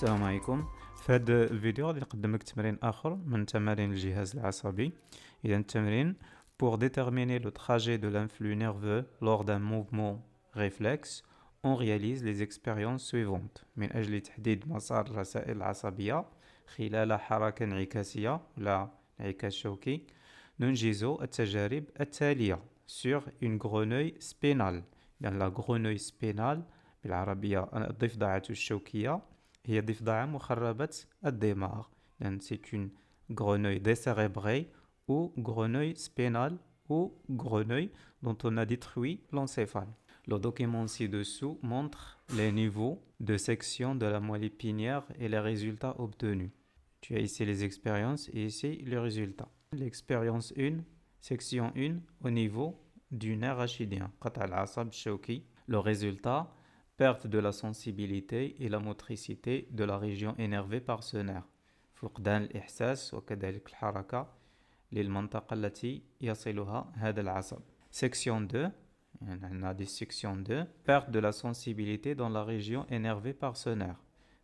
السلام عليكم. في هذا الفيديو غادي نقدم لك تمرين اخر من تمارين الجهاز العصبي. اذا التمرين pour déterminer le trajet de l'influx nerveux lors d'un mouvement réflexe, on réalise les expériences suivantes. من اجل تحديد مسار الرسائل العصبيه خلال حركه انعكاسيه ولا انعكاس شوكي ننجز التجارب التاليه sur une grenouille spinale. يعني la grenouille spinale بالعربيه الضفدعه الشوكيه هي ضفدعة مخربة الدماغ. يعني c'est une grenouille décérébrée ou grenouille spinale ou grenouille dont on a détruit l'encéphale. Le document ci-dessous montre les niveaux de section de la moelle épinière et les résultats obtenus. Tu as ici les expériences et ici les résultats. L'expérience 1, section 1 au niveau du nerf rachidien. قطع العصب الشوكي. Le résultat, perte de la sensibilité et la motricité de la région énervée par ce nerf. فقدان الإحساس وكذلك الحركة للمنطقة التي يصلها هذا العصب. Section 2, on a des section 2, perte de la sensibilité dans la région énervée par ce nerf.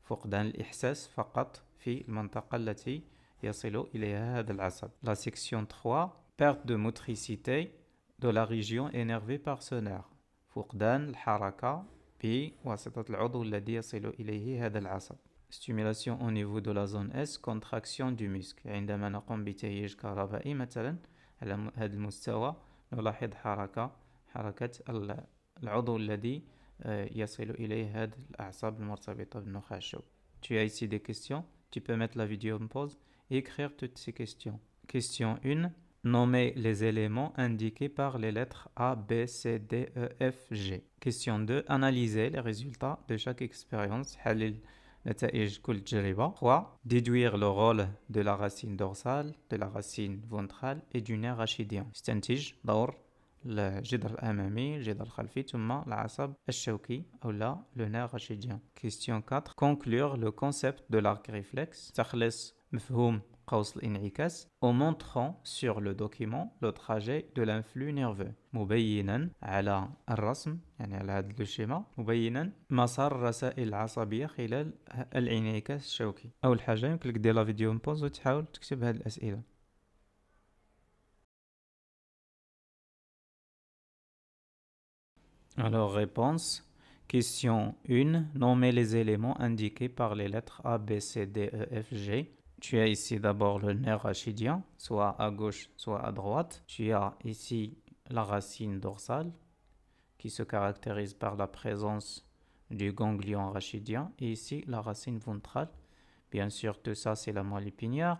فقدان الإحساس فقط في المنطقة التي يصل إليها هذا العصب. La section 3, perte de motricité de la région énervée par ce nerf. فقدان الحركة بواسطة العضو الذي يصل إليه هذا العصب. Stimulation au niveau de la zone S, contraction du muscle. عندما نقوم بتهيج كهربائي مثلا على هذا المستوى نلاحظ حركة العضو الذي يصل إليه هذه الأعصاب المرتبطة بالنخاع الشوكي. Tu as ici des questions. Tu peux mettre la vidéo en pause et écrire toutes ces questions. Question 1. Nommer les éléments indiqués par les lettres A, B, C, D, E, F, G. Question 2. Analyser les résultats de chaque expérience. حلل نتائج كل تجربة. 3. Déduire le rôle de la racine dorsale, de la racine ventrale et du nerf rachidien. استنتج دور الجدر الأمامي، الجدر الخلفي ثم العصب الشوكي أو لا le nerf rachidien. Question 4. Conclure le concept de l'arc réflexe. تخلص مفهوم قوس الانعكاس en montrant sur le document le trajet de l'influx nerveux. مبينا على الرسم يعني على هذا الشيما مبينا مسار الرسائل العصبية خلال الانعكاس الشوكي. أول حاجة يمكن لك دير لا فيديو مبوز وتحاول تكتب هذه الأسئلة. Alors réponse. Question 1. Nommer les éléments indiqués par les lettres A, B, C, D, E, F, G. Tu as ici d'abord le nerf rachidien, soit à gauche, soit à droite. Tu as ici la racine dorsale, qui se caractérise par la présence du ganglion rachidien. Et ici, la racine ventrale. Bien sûr, tout ça, c'est la moelle épinière.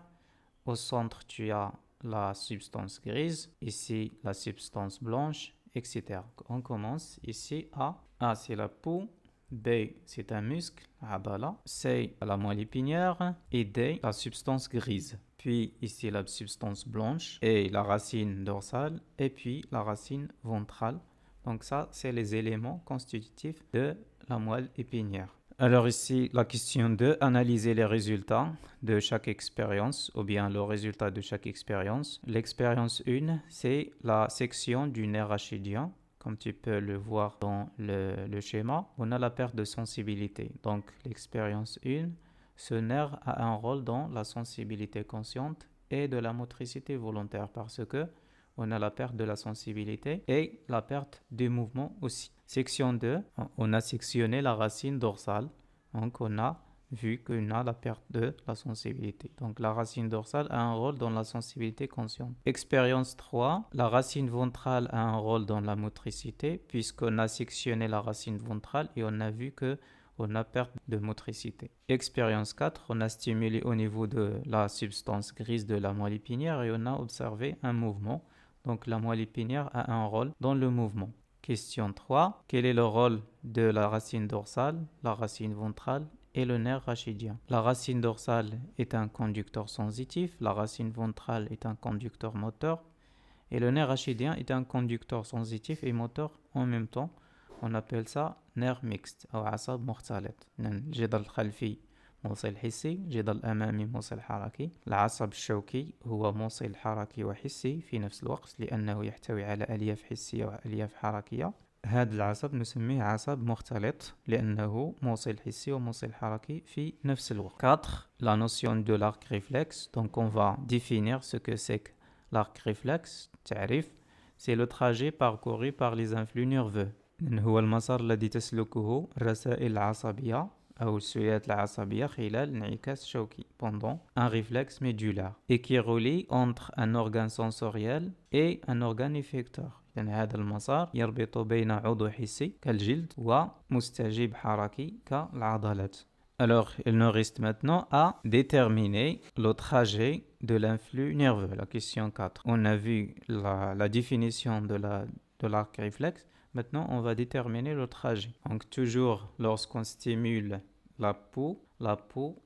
Au centre, tu as la substance grise. Ici, la substance blanche, etc. On commence ici à A, c'est la peau. B, c'est un muscle, adala. C, la moelle épinière. Et D, la substance grise. Puis ici, la substance blanche et la racine dorsale. Et puis la racine ventrale. Donc ça, c'est les éléments constitutifs de la moelle épinière. Alors ici, la question 2, analyser les résultats de chaque expérience ou bien le résultat de chaque expérience. L'expérience 1, c'est la section du nerf rachidien. Comme tu peux le voir dans le schéma, on a la perte de sensibilité. Donc l'expérience 1, ce nerf a un rôle dans la sensibilité consciente et de la motricité volontaire parce que on a la perte de la sensibilité et la perte du mouvement aussi. Section 2, on a sectionné la racine dorsale. Donc on a vu qu'on a la perte de la sensibilité. Donc la racine dorsale a un rôle dans la sensibilité consciente. Expérience 3, la racine ventrale a un rôle dans la motricité puisqu'on a sectionné la racine ventrale et on a vu que on a perte de motricité. Expérience 4, on a stimulé au niveau de la substance grise de la moelle épinière et on a observé un mouvement. Donc la moelle épinière a un rôle dans le mouvement. Question 3. Quel est le rôle de la racine dorsale, la racine ventrale et le nerf rachidien? La racine dorsale est un conducteur sensitif, la racine ventrale est un conducteur moteur et le nerf rachidien est un conducteur sensitif et moteur en même temps. On appelle ça nerf mixte أو عصب مختلط. الجدر الخلفي موصل حسي، الجدر الأمامي موصل حركي. العصب الشوكي هو موصل حركي وحسي في نفس الوقت لأنه يحتوي على ألياف حسية وألياف حركية. هذا العصب نسميه عصب مختلط لأنه موصل حسي وموصل حركي في نفس الوقت. 4. La notion de l'arc réflexe. Donc on va définir ce que c'est que l'arc réflexe. تعريف. C'est le trajet parcouru par les influx nerveux. هو المسار الذي تسلكه الرسائل العصبية أو السيولات العصبية خلال انعكاس شوكي pendant un réflexe médulaire et qui relie entre un organe sensoriel et un organe effecteur. يعني هذا المسار يربط بين عضو حسي كالجلد ومستجيب حركي كالعضلات. Alors, il nous reste maintenant à déterminer le trajet de l'influx nerveux. La question 4. On a vu la définition de l'arc réflexe. Maintenant, on va déterminer le trajet. Donc, toujours lorsqu'on stimule la peau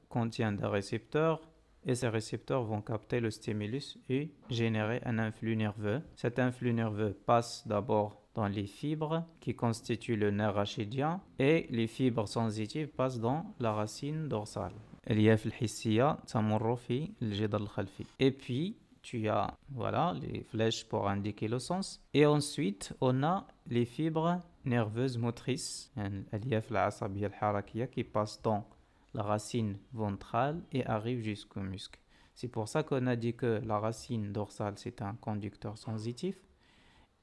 contient des récepteurs et ces récepteurs vont capter le stimulus et générer un influx nerveux. Cet influx nerveux passe d'abord dans les fibres qui constituent le nerf rachidien et les fibres sensitives passent dans la racine dorsale. الألياف الحسية تمر في الجدار الخلفي. Et puis, tu as voilà, les flèches pour indiquer le sens. Et ensuite, on a les fibres nerveuses motrices, الألياف العصبية الحركية qui passent dans la racine ventrale et arrivent jusqu'au muscle. C'est pour ça qu'on a dit que la racine dorsale, c'est un conducteur sensitif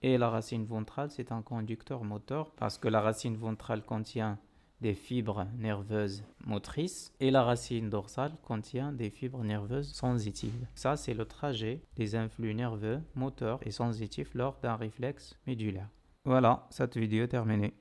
et la racine ventrale, c'est un conducteur moteur parce que la racine ventrale contient des fibres nerveuses motrices et la racine dorsale contient des fibres nerveuses sensitives. Ça, c'est le trajet des influx nerveux moteurs et sensitifs lors d'un réflexe médulaire. Voilà, cette vidéo est terminée.